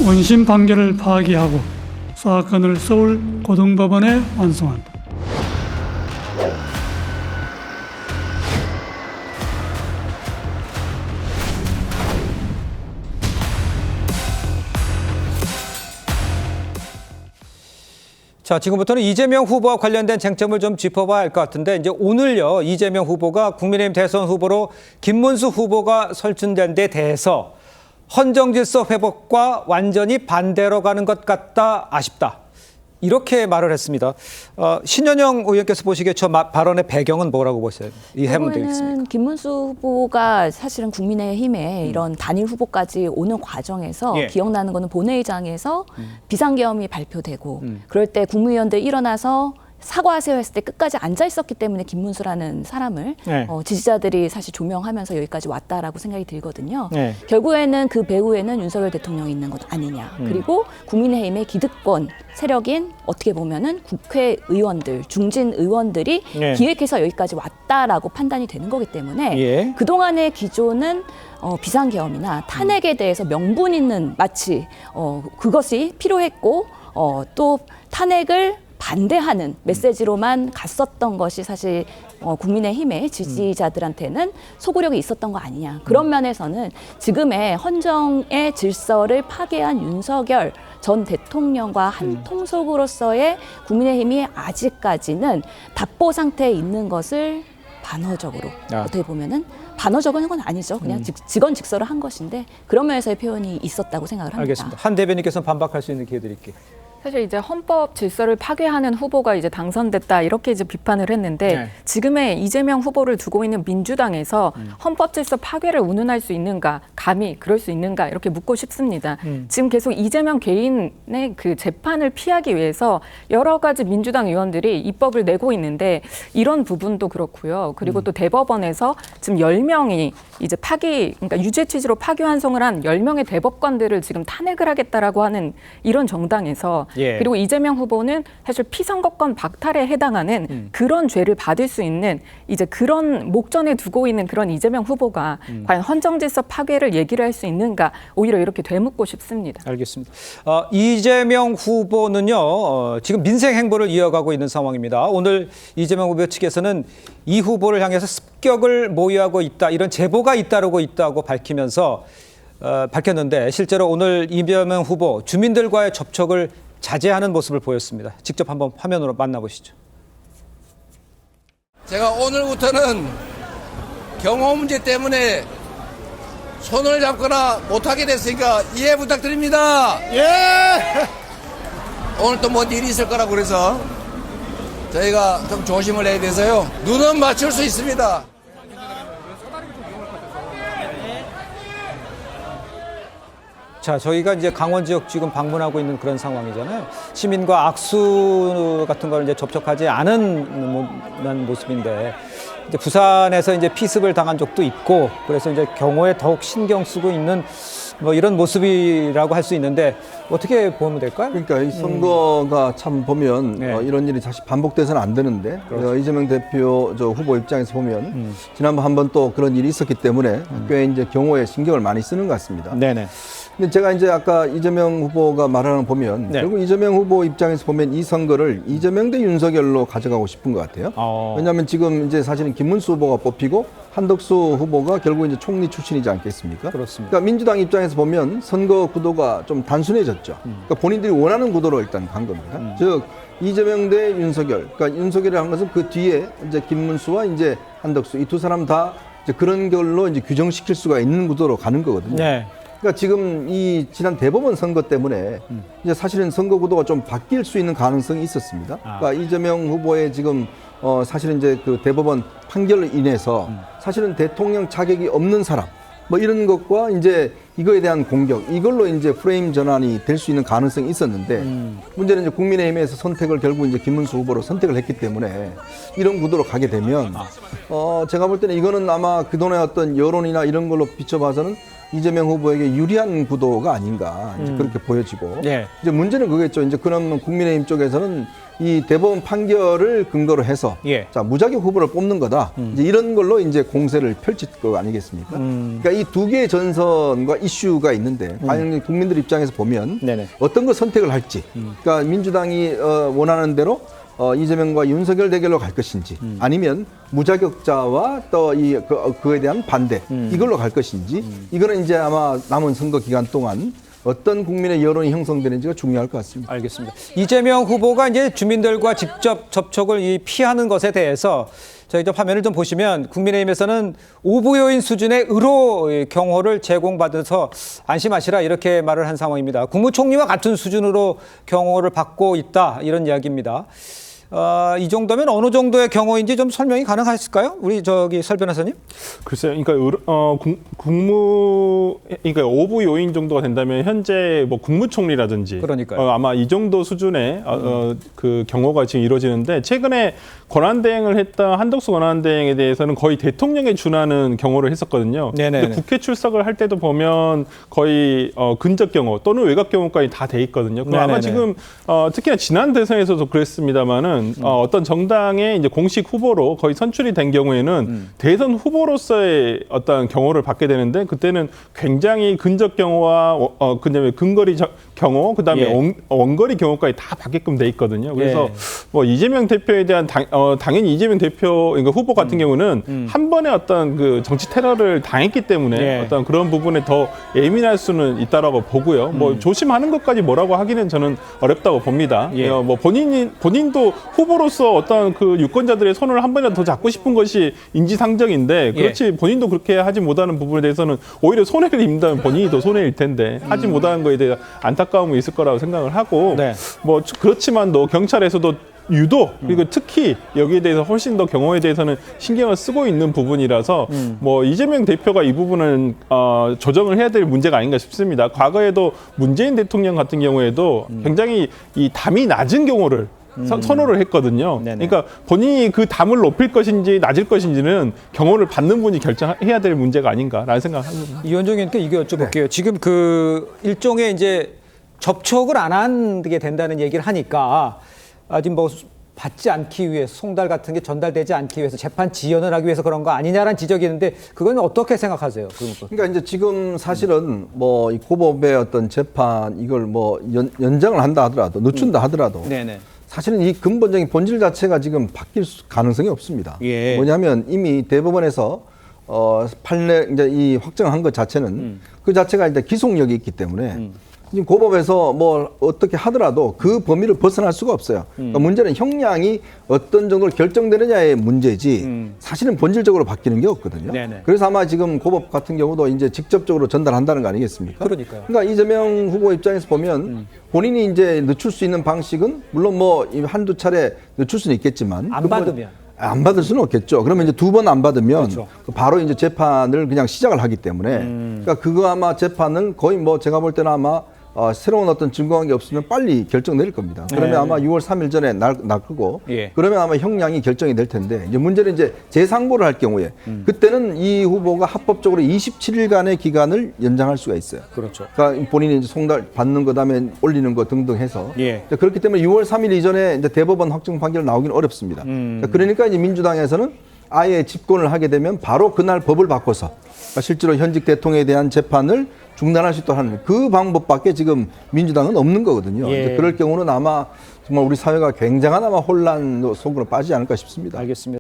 원심 판결을 파기하고 사건을 서울 고등법원에 완송한다. 자, 지금부터는 이재명 후보와 관련된 쟁점을 좀 짚어봐야 할 것 같은데, 이제 오늘요, 이재명 후보가 국민의힘 대선 후보로 김문수 후보가 설춘된 데 대해서 헌정질서 회복과 완전히 반대로 가는 것 같다, 아쉽다. 이렇게 말을 했습니다. 신현영 의원께서 보시기에 저 발언의 배경은 뭐라고 보세요? 이 해문 되겠습니까? 김문수 후보가 사실은 국민의힘에 이런 단일 후보까지 오는 과정에서 예. 기억나는 거는 본회의장에서 비상계엄이 발표되고 그럴 때 국무위원들 일어나서 사과하세요 했을 때 끝까지 앉아 있었기 때문에 김문수라는 사람을 네. 지지자들이 사실 조명하면서 여기까지 왔다라고 생각이 들거든요. 네. 결국에는 그 배후에는 윤석열 대통령이 있는 것 아니냐. 그리고 국민의힘의 기득권 세력인 어떻게 보면은 국회의원들, 중진 의원들이 네. 기획해서 여기까지 왔다라고 판단이 되는 거기 때문에 예. 그동안의 기조는 비상계엄이나 탄핵에 대해서 명분 있는 마치 그것이 필요했고 또 탄핵을 반대하는 메시지로만 갔었던 것이 사실 국민의힘의 지지자들한테는 소구력이 있었던 거 아니냐. 그런 면에서는 지금의 헌정의 질서를 파괴한 윤석열 전 대통령과 한 통속으로서의 국민의힘이 아직까지는 답보 상태에 있는 것을 반어적으로 어떻게 보면은 반어적인 건 아니죠. 그냥 직언직설을 한 것인데 그런 면에서의 표현이 있었다고 생각을 합니다. 알겠습니다. 한 대변인께서는 반박할 수 있는 기회 드릴게요. 사실 이제 헌법 질서를 파괴하는 후보가 이제 당선됐다 이렇게 이제 비판을 했는데 네. 지금의 이재명 후보를 두고 있는 민주당에서 헌법 질서 파괴를 운운할 수 있는가, 감히 그럴 수 있는가 이렇게 묻고 싶습니다. 지금 계속 이재명 개인의 그 재판을 피하기 위해서 여러 가지 민주당 의원들이 입법을 내고 있는데 이런 부분도 그렇고요. 그리고 또 대법원에서 지금 10명이 이제 그러니까 유죄 취지로 파기환송을 한 10명의 대법관들을 지금 탄핵을 하겠다라고 하는 이런 정당에서 예. 그리고 이재명 후보는 사실 피선거권 박탈에 해당하는 그런 죄를 받을 수 있는 이제 그런 목전에 두고 있는 그런 이재명 후보가 과연 헌정질서 파괴를 얘기를 할 수 있는가 오히려 이렇게 되묻고 싶습니다. 알겠습니다. 이재명 후보는요, 지금 민생 행보를 이어가고 있는 상황입니다. 오늘 이재명 후보 측에서는 이 후보를 향해서 습격을 모의하고 있다, 이런 제보가 잇따르고 있다고 밝혔는데 실제로 오늘 이재명 후보 주민들과의 접촉을 자제하는 모습을 보였습니다. 직접 한번 화면으로 만나보시죠. 제가 오늘부터는 경호 문제 때문에 손을 잡거나 못하게 됐으니까 이해 부탁드립니다. 예! 오늘 또 뭔 일이 있을 거라고 그래서 저희가 좀 조심을 해야 돼서요. 눈은 맞출 수 있습니다. 자, 저희가 이제 강원 지역 지금 방문하고 있는 그런 상황이잖아요. 시민과 악수 같은 걸 이제 접촉하지 않은 모습인데, 이제 부산에서 이제 피습을 당한 적도 있고, 그래서 이제 경호에 더욱 신경 쓰고 있는 뭐 이런 모습이라고 할 수 있는데 어떻게 보면 될까요? 그러니까 이 선거가 참 보면 네. 이런 일이 다시 반복돼서는 안 되는데 이재명 대표 후보 입장에서 보면 지난번 한번 또 그런 일이 있었기 때문에 꽤 이제 경호에 신경을 많이 쓰는 것 같습니다. 네네. 근데 제가 이제 아까 이재명 후보가 말하는 거 보면 네. 결국 이재명 후보 입장에서 보면 이 선거를 이재명 대 윤석열로 가져가고 싶은 것 같아요. 왜냐하면 지금 이제 사실은 김문수 후보가 뽑히고 한덕수 후보가 결국 이제 총리 출신이지 않겠습니까? 그렇습니다. 그러니까 민주당 입장에서 보면 선거 구도가 좀 단순해졌죠. 그러니까 본인들이 원하는 구도로 일단 간 겁니다. 즉 이재명 대 윤석열. 그러니까 윤석열이 한 것은 그 뒤에 이제 김문수와 이제 한덕수 이 두 사람 다 이제 그런 걸로 이제 규정시킬 수가 있는 구도로 가는 거거든요. 네. 그러니까 지금 이 지난 대법원 선거 때문에 이제 사실은 선거 구도가 좀 바뀔 수 있는 가능성이 있었습니다. 그러니까 이재명 후보의 지금 사실은 이제 그 대법원 판결로 인해서 사실은 대통령 자격이 없는 사람 뭐 이런 것과 이제 이거에 대한 공격 이걸로 이제 프레임 전환이 될 수 있는 가능성이 있었는데 문제는 이제 국민의힘에서 선택을 결국 이제 김문수 후보로 선택을 했기 때문에 이런 구도로 가게 되면 제가 볼 때는 이거는 아마 그동안의 어떤 여론이나 이런 걸로 비춰봐서는 이재명 후보에게 유리한 구도가 아닌가 이제 그렇게 보여지고 네. 이제 문제는 그거겠죠. 이제 그러면 국민의힘 쪽에서는 이 대법원 판결을 근거로 해서 예. 자 무자격 후보를 뽑는 거다. 이제 이런 걸로 이제 공세를 펼칠 거 아니겠습니까? 그러니까 이 두 개의 전선과 이슈가 있는데 과연 국민들 입장에서 보면 네네. 어떤 걸 선택을 할지. 그러니까 민주당이 원하는 대로 이재명과 윤석열 대결로 갈 것인지 아니면 무자격자와 또 그에 대한 반대 이걸로 갈 것인지 이거는 이제 아마 남은 선거 기간 동안 어떤 국민의 여론이 형성되는지가 중요할 것 같습니다. 알겠습니다. 이재명 후보가 이제 주민들과 직접 접촉을 피하는 것에 대해서 저희 좀 화면을 좀 보시면 국민의힘에서는 오부 요인 수준의 의료 경호를 제공받아서 안심하시라 이렇게 말을 한 상황입니다. 국무총리와 같은 수준으로 경호를 받고 있다 이런 이야기입니다. 이 정도면 어느 정도의 경호인지 좀 설명이 가능하실까요? 우리 설 변호사님? 글쎄요. 그러니까 그러니까 오부 요인 정도가 된다면 현재 뭐 국무총리라든지 그러니까요. 아마 이 정도 수준의 그 경호가 지금 이루어지는데 최근에 권한대행을 했던 한덕수 권한대행에 대해서는 거의 대통령에 준하는 경호를 했었거든요. 근데 국회 출석을 할 때도 보면 거의 근접 경호 또는 외곽 경호까지 다 돼 있거든요. 아마 지금 특히나 지난 대선에서도 그랬습니다만은 어떤 정당의 이제 공식 후보로 거의 선출이 된 경우에는 대선 후보로서의 어떤 경호를 받게 되는데 그때는 굉장히 근접 경호와 그다음에 근거리 경호, 그다음에 원거리 경호까지 다 받게끔 돼 있거든요. 그래서 뭐 이재명 대표에 대한 당연히 이재명 대표 그러니까 후보 같은 경우는 한 번에 어떤 그 정치 테러를 당했기 때문에 어떤 그런 부분에 더 예민할 수는 있다라고 보고요. 뭐 조심하는 것까지 뭐라고 하기는 저는 어렵다고 봅니다. 뭐 본인도 후보로서 어떤 그 유권자들의 손을 한 번이라도 더 잡고 싶은 것이 인지상정인데 그렇지 본인도 그렇게 하지 못하는 부분에 대해서는 오히려 손해를 입는다면 본인이 더 손해일 텐데 하지 못하는 거에 대해 안타까움이 있을 거라고 생각을 하고 뭐 그렇지만도 경찰에서도 유독 그리고 특히 여기에 대해서 훨씬 더 경호에 대해서는 신경을 쓰고 있는 부분이라서 뭐 이재명 대표가 이 부분은 조정을 해야 될 문제가 아닌가 싶습니다. 과거에도 문재인 대통령 같은 경우에도 굉장히 이 담이 낮은 경호를 선호를 했거든요. 그러니까 본인이 그 담을 높일 것인지 낮을 것인지는 경호를 받는 분이 결정해야 될 문제가 아닌가라는 생각을 합니다. 이현종 의원께 이거 여쭤볼게요. 지금 그 일종의 이제 접촉을 안 하게 된다는 얘기를 하니까 아직 뭐 받지 않기 위해서 송달 같은 게 전달되지 않기 위해서 재판 지연을 하기 위해서 그런 거 아니냐라는 지적이 있는데 그건 어떻게 생각하세요? 그러니까 이제 지금 사실은 뭐 이 고법의 어떤 재판 이걸 뭐 연장을 한다 하더라도 늦춘다 하더라도 사실은 이 근본적인 본질 자체가 지금 바뀔 가능성이 없습니다. 뭐냐면 이미 대법원에서 판례 이제 이 확정한 것 자체는 그 자체가 이제 기속력이 있기 때문에 지금 고법에서 뭐 어떻게 하더라도 그 범위를 벗어날 수가 없어요. 그러니까 문제는 형량이 어떤 정도로 결정되느냐의 문제지 사실은 본질적으로 바뀌는 게 없거든요. 그래서 아마 지금 고법 같은 경우도 이제 직접적으로 전달한다는 거 아니겠습니까? 그러니까요. 그러니까 이재명 후보 입장에서 보면 본인이 이제 늦출 수 있는 방식은 물론 뭐 한두 차례 늦출 수는 있겠지만 안 받으면 안 받을 수는 없겠죠. 그러면 이제 두 번 안 받으면 바로 이제 재판을 그냥 시작을 하기 때문에 그러니까 그거 아마 재판을 거의 뭐 제가 볼 때는 아마 새로운 어떤 증거한 게 없으면 빨리 결정 내릴 겁니다. 그러면 아마 6월 3일 전에 낚고 그러면 아마 형량이 결정이 될 텐데 이제 문제는 이제 재상고를 할 경우에 그때는 이 후보가 합법적으로 27일간의 기간을 연장할 수가 있어요. 그러니까 본인이 이제 송달 받는 거 다음에 올리는 거 등등 해서 그렇기 때문에 6월 3일 이전에 이제 대법원 확정 판결 나오기는 어렵습니다. 그러니까 이제 민주당에서는 아예 집권을 하게 되면 바로 그날 법을 바꿔서 그러니까 실제로 현직 대통령에 대한 재판을 중단할 수 있도록 하는 그 방법밖에 지금 민주당은 없는 거거든요. 이제 그럴 경우는 아마 정말 우리 사회가 굉장한 아마 혼란 속으로 빠지지 않을까 싶습니다. 알겠습니다.